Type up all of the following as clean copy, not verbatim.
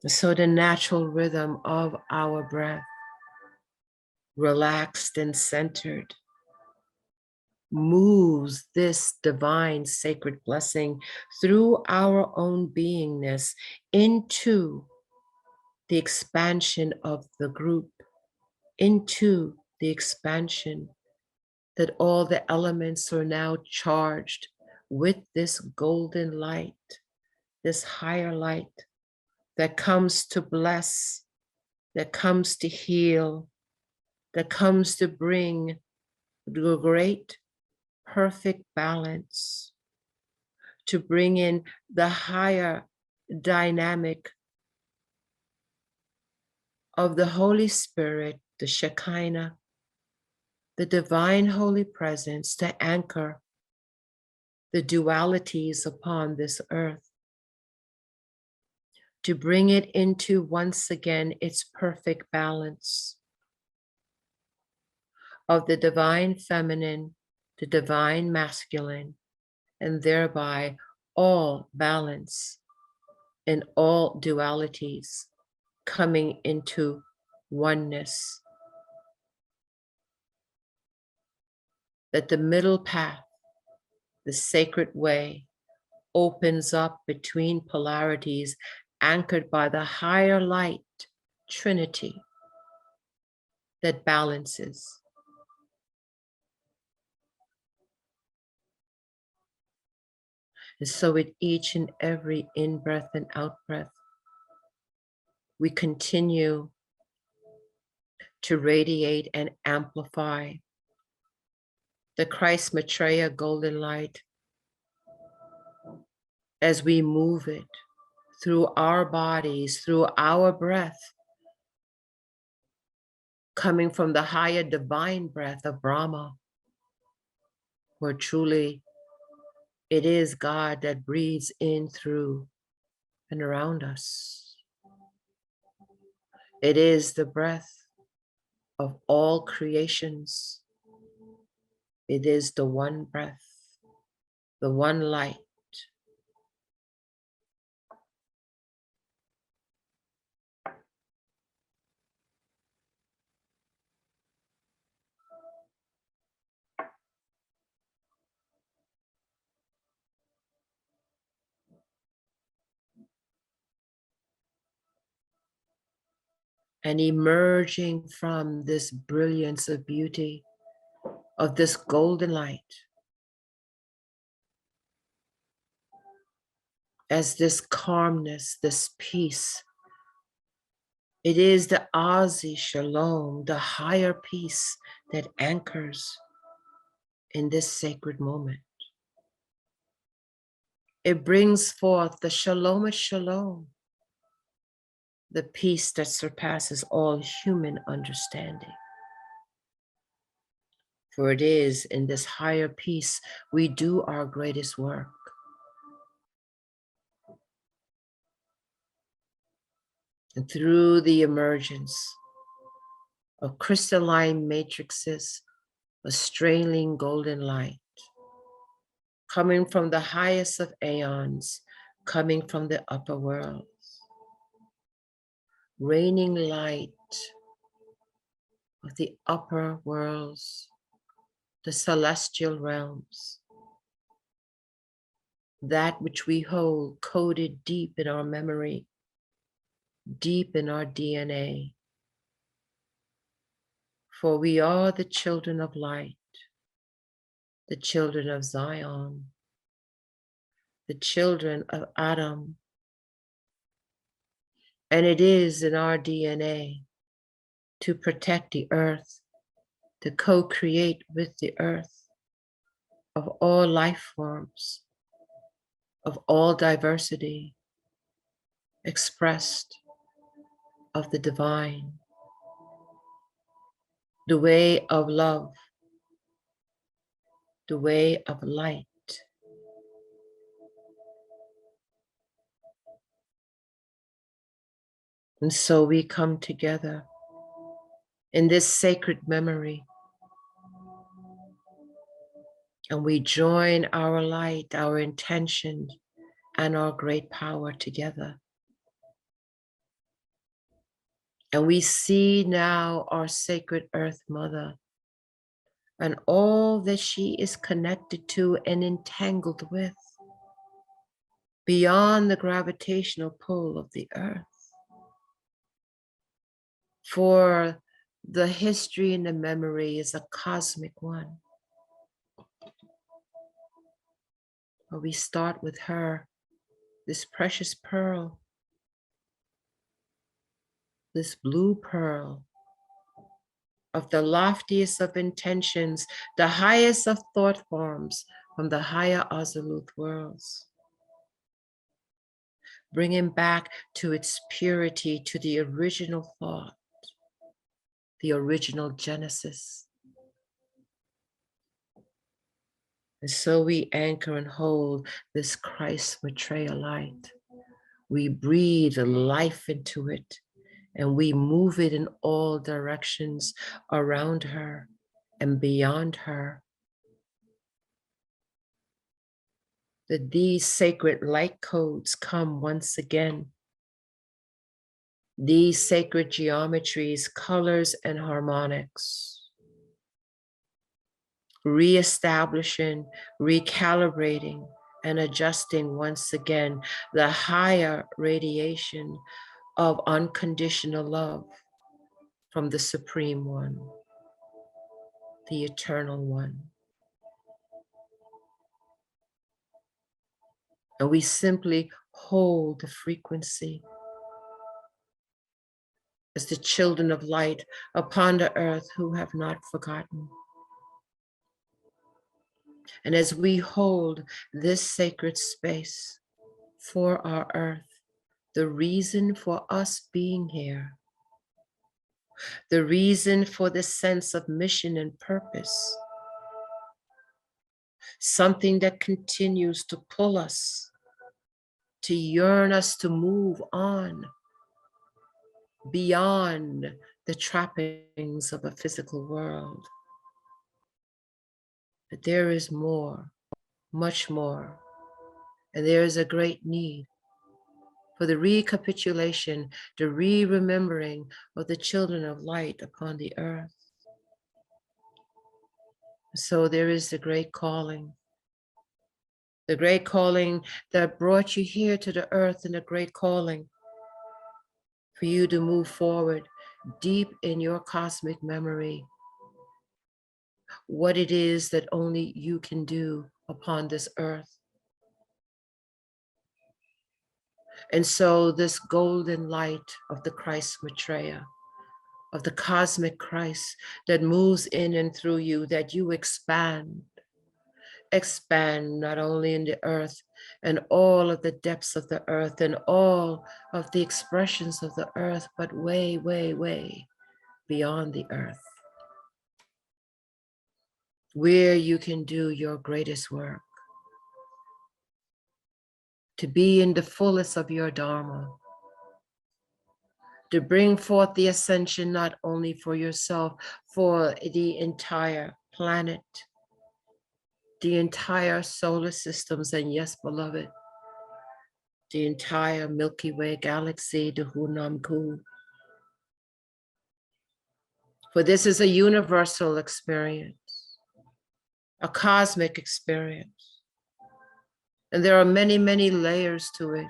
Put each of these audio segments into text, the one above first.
So the natural rhythm of our breath, relaxed and centered, moves this divine sacred blessing through our own beingness into the expansion of the group, into the expansion that all the elements are now charged with this golden light, this higher light that comes to bless, that comes to heal, that comes to bring the great perfect balance, to bring in the higher dynamic of the Holy Spirit, the Shekinah, the divine holy presence to anchor the dualities upon this earth, to bring it into once again its perfect balance of the divine feminine, the divine masculine, and thereby all balance and all dualities coming into oneness. That the middle path, the sacred way, opens up between polarities anchored by the higher light, Trinity, that balances. And so with each and every in-breath and out-breath, we continue to radiate and amplify the Christ Maitreya golden light as we move it through our bodies, through our breath, coming from the higher divine breath of Brahma, where truly it is God that breathes in, through, and around us. It is the breath of all creations. It is the one breath, the one light. And emerging from this brilliance of beauty, of this golden light, as this calmness, this peace. It is the Azi Shalom, the higher peace that anchors in this sacred moment. It brings forth the Shalom Shalom, the peace that surpasses all human understanding. For it is in this higher peace we do our greatest work. And through the emergence of crystalline matrices, a straining golden light, coming from the highest of aeons, coming from the upper worlds, raining light of the upper worlds, the celestial realms, that which we hold coded deep in our memory, deep in our DNA. For we are the children of light, the children of Zion, the children of Adam. And it is in our DNA to protect the earth, to co-create with the earth of all life forms, of all diversity, expressed of the divine, the way of love, the way of light. And so we come together in this sacred memory, and we join our light, our intention, and our great power together. And we see now our sacred Earth Mother and all that she is connected to and entangled with beyond the gravitational pull of the Earth. For the history and the memory is a cosmic one. But we start with her, this precious pearl, this blue pearl of the loftiest of intentions, the highest of thought forms from the higher Azaluth worlds. Bringing back to its purity, to the original thought, the original Genesis. And so we anchor and hold this Christ Maitreya light. We breathe life into it and we move it in all directions around her and beyond her. That these sacred light codes come once again. These sacred geometries, colors, and harmonics. Reestablishing, recalibrating, and adjusting once again the higher radiation of unconditional love from the Supreme One, the Eternal One. And we simply hold the frequency as the children of light upon the earth who have not forgotten. And as we hold this sacred space for our earth, the reason for us being here, the reason for this sense of mission and purpose, something that continues to pull us, to yearn us to move on beyond the trappings of a physical world. But there is more, much more, and there is a great need for the recapitulation, the re-remembering of the children of light upon the earth. So there is the great calling that brought you here to the earth, and the great calling for you to move forward deep in your cosmic memory, what it is that only you can do upon this earth. And so this golden light of the Christ Maitreya, of the cosmic Christ that moves in and through you, that you expand not only in the earth and all of the depths of the earth and all of the expressions of the earth, but way, way, way beyond the earth, where you can do your greatest work, to be in the fullest of your Dharma, to bring forth the ascension not only for yourself, for the entire planet, the entire solar systems, and yes, beloved, the entire Milky Way galaxy, the Hunamku. For this is a universal experience, a cosmic experience. And there are many, many layers to it.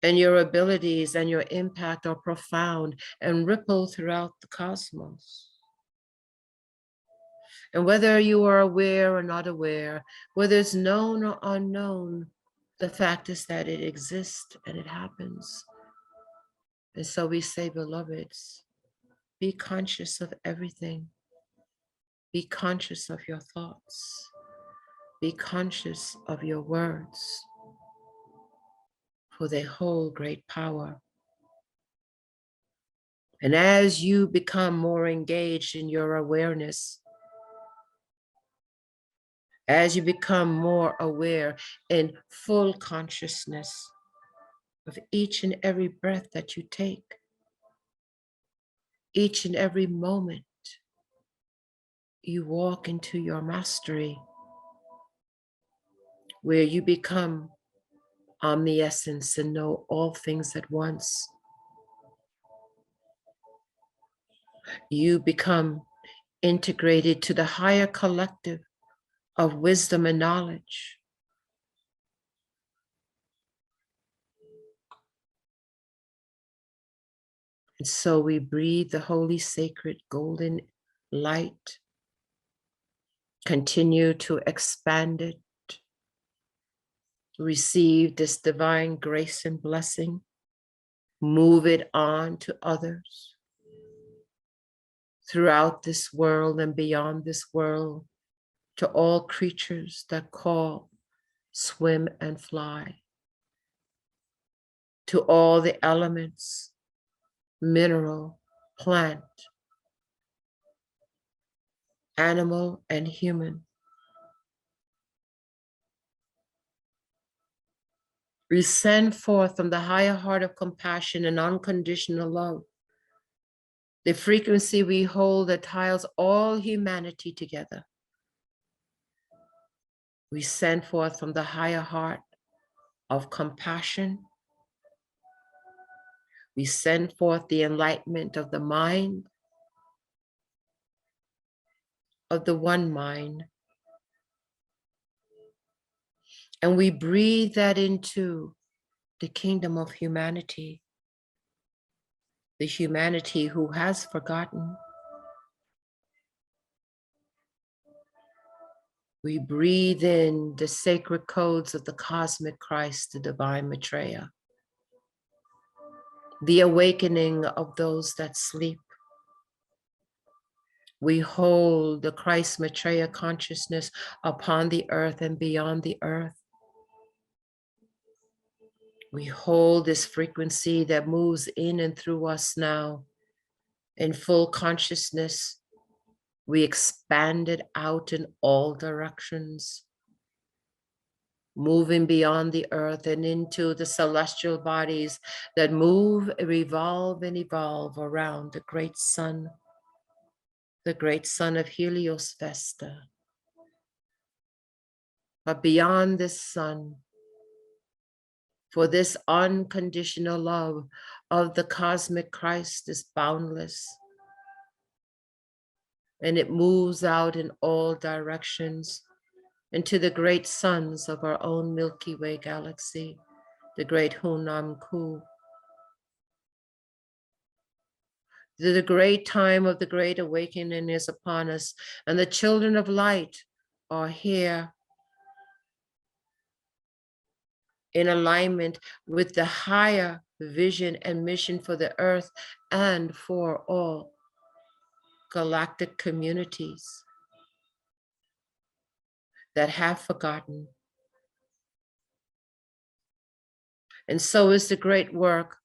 And your abilities and your impact are profound and ripple throughout the cosmos. And whether you are aware or not aware, whether it's known or unknown, the fact is that it exists and it happens. And so we say, beloveds, be conscious of everything. Be conscious of your thoughts. Be conscious of your words, for they hold great power. And as you become more engaged in your awareness, as you become more aware in full consciousness of each and every breath that you take, each and every moment you walk into your mastery, where you become omniscience and know all things at once. You become integrated to the higher collective of wisdom and knowledge. And so we breathe the holy, sacred, golden light, continue to expand it, receive this divine grace and blessing, move it on to others throughout this world and beyond this world, to all creatures that crawl, swim, and fly, to all the elements, mineral, plant, animal, and human. We send forth from the higher heart of compassion and unconditional love the frequency we hold that ties all humanity together. We send forth from the higher heart of compassion. We send forth the enlightenment of the mind, of the one mind. And we breathe that into the kingdom of humanity, the humanity who has forgotten. We breathe in the sacred codes of the cosmic Christ, the divine Maitreya, the awakening of those that sleep. We hold the Christ Maitreya consciousness upon the earth and beyond the earth. We hold this frequency that moves in and through us now in full consciousness. We expand it out in all directions, moving beyond the earth and into the celestial bodies that move, revolve, and evolve around the great sun of Helios Vesta. But beyond this sun, for this unconditional love of the cosmic Christ is boundless, and it moves out in all directions into the great suns of our own Milky Way galaxy, the great Hunam Ku. The great time of the great awakening is upon us, and the children of light are here in alignment with the higher vision and mission for the earth and for all galactic communities that have forgotten. And so is the great work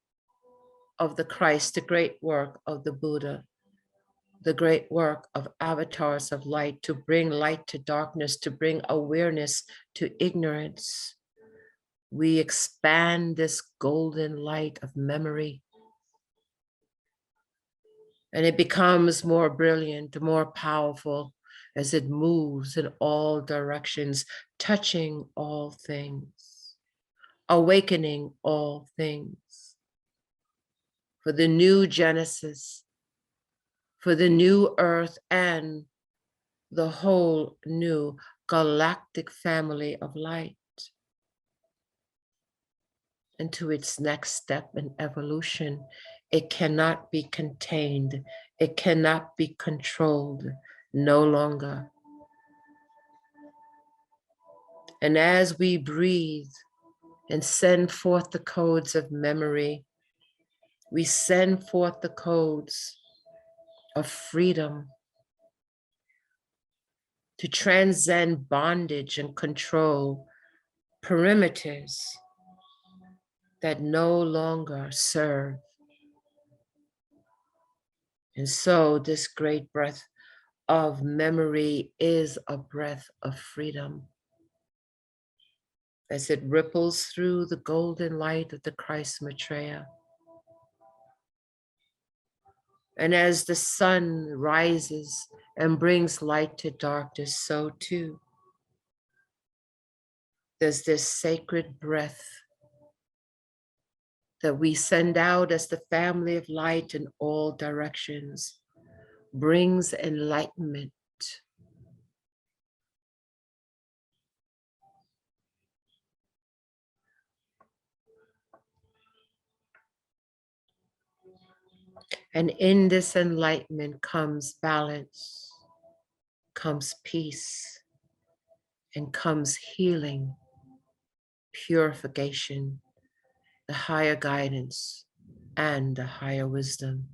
of the Christ, the great work of the Buddha, the great work of avatars of light, to bring light to darkness, to bring awareness to ignorance. We expand this golden light of memory, and it becomes more brilliant, more powerful as it moves in all directions, touching all things, awakening all things for the new Genesis, for the new earth and the whole new galactic family of light, and to its next step in evolution. It cannot be contained. It cannot be controlled, no longer. And as we breathe and send forth the codes of memory, we send forth the codes of freedom to transcend bondage and control, perimeters that no longer serve. And so this great breath of memory is a breath of freedom as it ripples through the golden light of the Christ Maitreya. And as the sun rises and brings light to darkness, so too there's this sacred breath that we send out as the family of light in all directions, brings enlightenment. And in this enlightenment comes balance, comes peace, and comes healing, purification, the higher guidance, and the higher wisdom.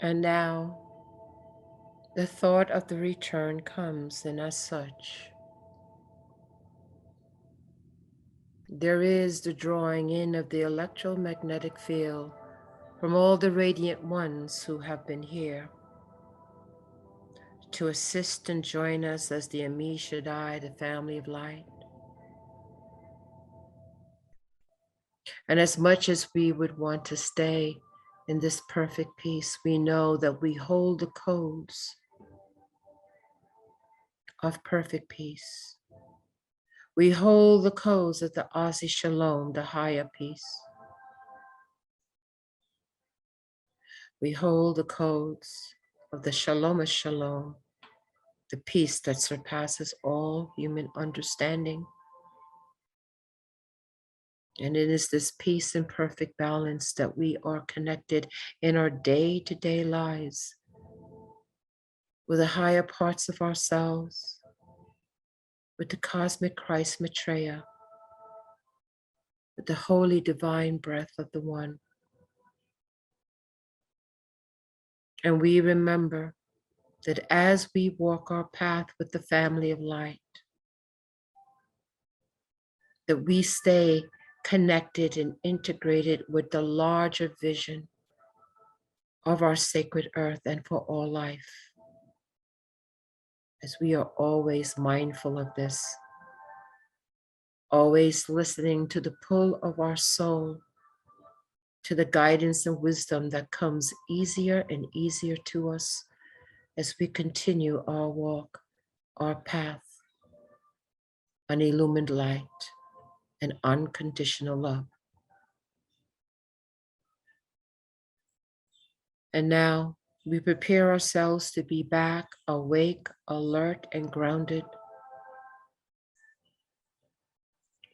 And now, the thought of the return comes, and as such, there is the drawing in of the electromagnetic field from all the radiant ones who have been here to assist and join us as the Ami Shaddai, the family of light. And as much as we would want to stay in this perfect peace, we know that we hold the codes of perfect peace. We hold the codes of the Asi Shalom, the higher peace. We hold the codes of the Shalom Shalom, the peace that surpasses all human understanding. And it is this peace and perfect balance that we are connected in our day-to-day lives with the higher parts of ourselves, with the cosmic Christ Maitreya, with the holy divine breath of the One. And we remember that as we walk our path with the family of light, that we stay connected and integrated with the larger vision of our sacred earth and for all life, as we are always mindful of this, always listening to the pull of our soul, to the guidance and wisdom that comes easier and easier to us as we continue our walk, our path, an illumined light and unconditional love. And now we prepare ourselves to be back, awake, alert, and grounded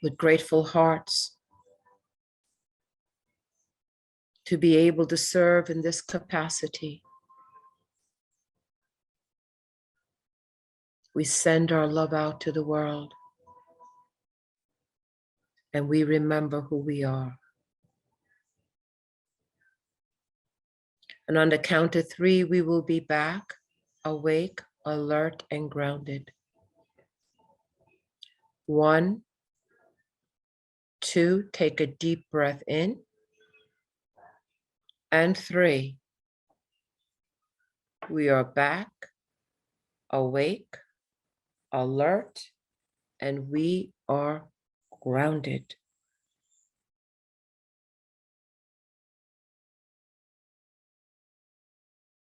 with grateful hearts to be able to serve in this capacity. We send our love out to the world and we remember who we are. And on the count of 3, we will be back, awake, alert, and grounded. 1, 2, take a deep breath in. And 3, we are back, awake, alert, and we are grounded.